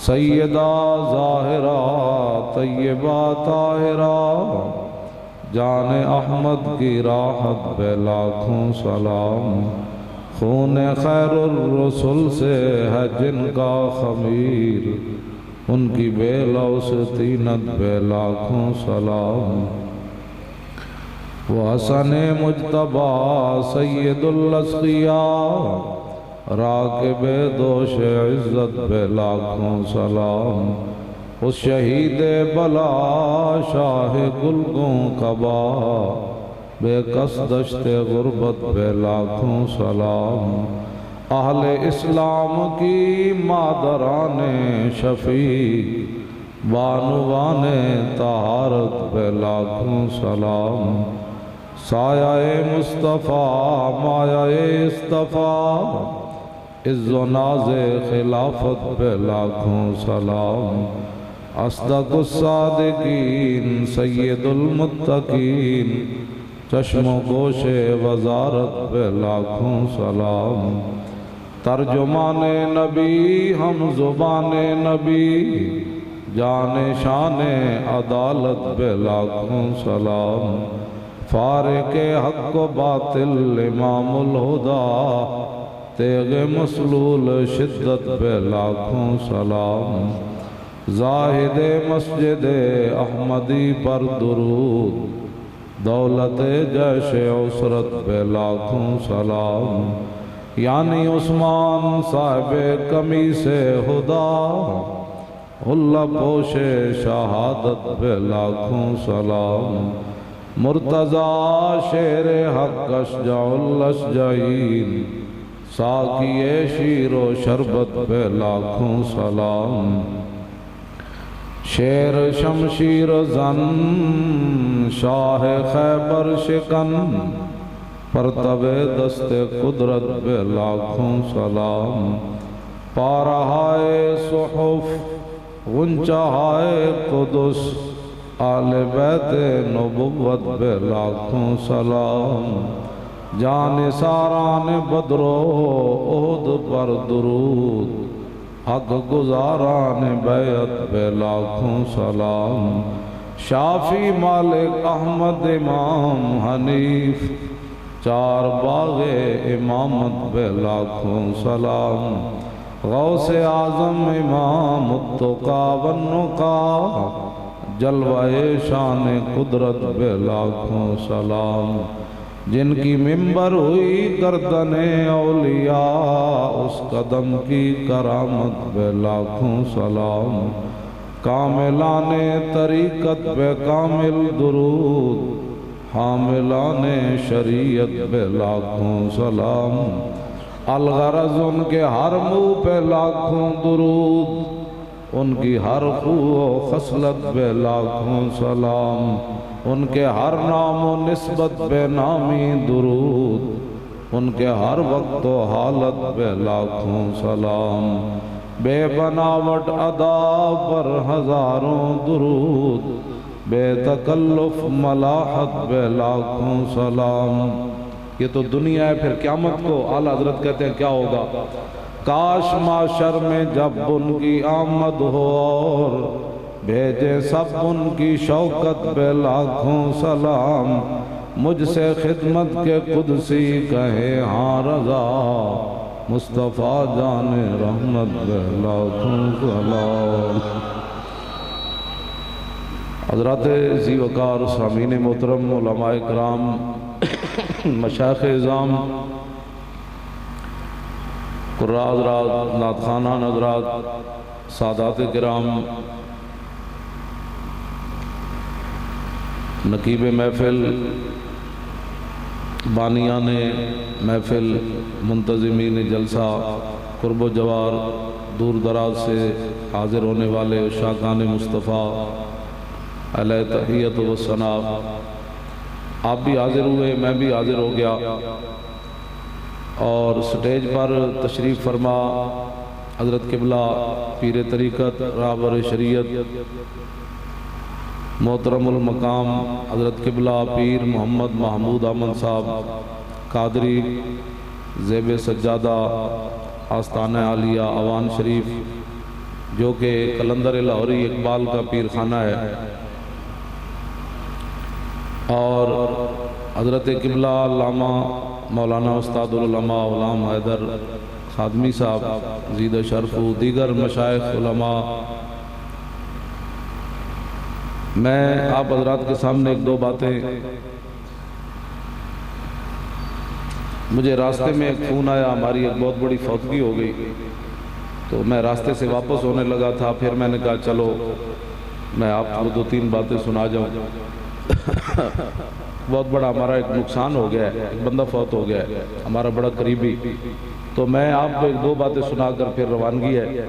سیدہ ظاہرہ طیبہ طاہرہ جان احمد کی راحت پہ لاکھوں سلام، خون خیر الرسل سے ہے جن کا خمیر، ان کی بے لوث طینت پہ لاکھوں سلام۔ وہ حسن مجتبی سید الاسقیاء راکب دوش عزت پہ لاکھوں سلام، اس شہید بلا شاہ گلگوں قبا بے کس دشت غربت پہ لاکھوں سلام، اہل اسلام کی مادران شفیع بانوان طہارت پہ لاکھوں سلام، سایہ مصطفیٰ مایہ اصطفیٰ عز و ناز خلافت پہ لاکھوں سلام، اصدق الصادقین سید المتقین چشم و گوش وزارت پہ لاکھوں سلام، ترجمان نبی ہم زبان نبی جان شان عدالت پہ لاکھوں سلام، فارق حق و باطل امام الہدا تیغ مسلول شدت پہ لاکھوں سلام، زاہد مسجد احمدی پر درود دولت جیش عسرت پہ لاکھوں سلام، یعنی عثمان صاحب قمیص خدا اللہ پوش شہادت پہ لاکھوں سلام، مرتضی شیر حق اشجع الاشجعین ساقی شیر و شربت پہ لاکھوں سلام، شیر شمشیر زن شاہ خیبر شکن پرتب دست قدرت پہ لاکھوں سلام، پارہائے صحف غنچہائے قدس آل بیت نبوت پہ لاکھوں سلام، جان ساران بدر و احد پر درود حق گزاران بیعت پہ لاکھوں سلام، شافی مالک احمد امام حنیف چار باغ امامت پہ لاکھوں سلام، غوث اعظم امام التقا والنقا جلوہ شان قدرت پہ لاکھوں سلام، جن کی ممبر ہوئی گردن اولیاء اس قدم کی کرامت پہ لاکھوں سلام، کاملان طریقت پہ کامل درود حاملان شریعت پہ لاکھوں سلام، الغرض ان کے ہر منہ پہ لاکھوں درود ان کی ہر خو و خصلت پہ لاکھوں سلام، ان کے ہر نام و نسبت پہ نامی درود ان کے ہر وقت و حالت پہ لاکھوں سلام، بے بناوٹ ادا پر ہزاروں درود بے تکلف ملاحت پہ لاکھوں سلام۔ یہ تو دنیا ہے، پھر قیامت کو اعلیٰ حضرت کہتے ہیں کیا ہوگا؟ کاش معاشر میں جب ان کی آمد ہو اور بھیجے سب ان کی شوکت پہ لاکھوں سلام، مجھ سے خدمت کے قدسی کہے ہاں رضا مصطفیٰ جان رحمت پہ لاکھوں سلام۔ حضرات ذی وقار سامعین محترم، علماء کرام، مشائخ اعظام، قراء حضرات، نعت خوانان حضرات، سادات کرام، نقیب محفل، بانیان محفل، منتظمین جلسہ، قرب و جوار، دور دراز سے حاضر ہونے والے عشاقان مصطفیٰ علیہ تحیت و ثنا، آپ بھی حاضر ہوئے، میں بھی حاضر ہو گیا، اور سٹیج پر تشریف فرما حضرت قبلہ پیر طریقت رہبر شریعت محترم المقام حضرت قبلہ پیر محمد محمود احمد صاحب قادری زیب سجادہ آستانہ عالیہ اوان شریف جو کہ قلندر لاہوری اقبال کا پیر خانہ ہے، اور حضرت قبلہ علامہ مولانا استاد العلماء غلام حیدر خادمی صاحب زید شرف و دیگر مشائخ علماء، میں آپ حضرات کے سامنے ایک دو باتیں، مجھے راستے میں ایک فون آیا، ہماری ایک بہت بڑی فوتگی ہو گئی، تو میں راستے سے واپس ہونے لگا تھا، پھر میں نے کہا چلو میں آپ کو دو تین باتیں سنا جاؤں۔ بہت بڑا ہمارا ایک نقصان ہو گیا ہے، ایک بندہ فوت ہو گیا ہے ہمارا بڑا قریبی، تو میں آپ کو ایک دو باتیں سنا کر پھر روانگی ہے۔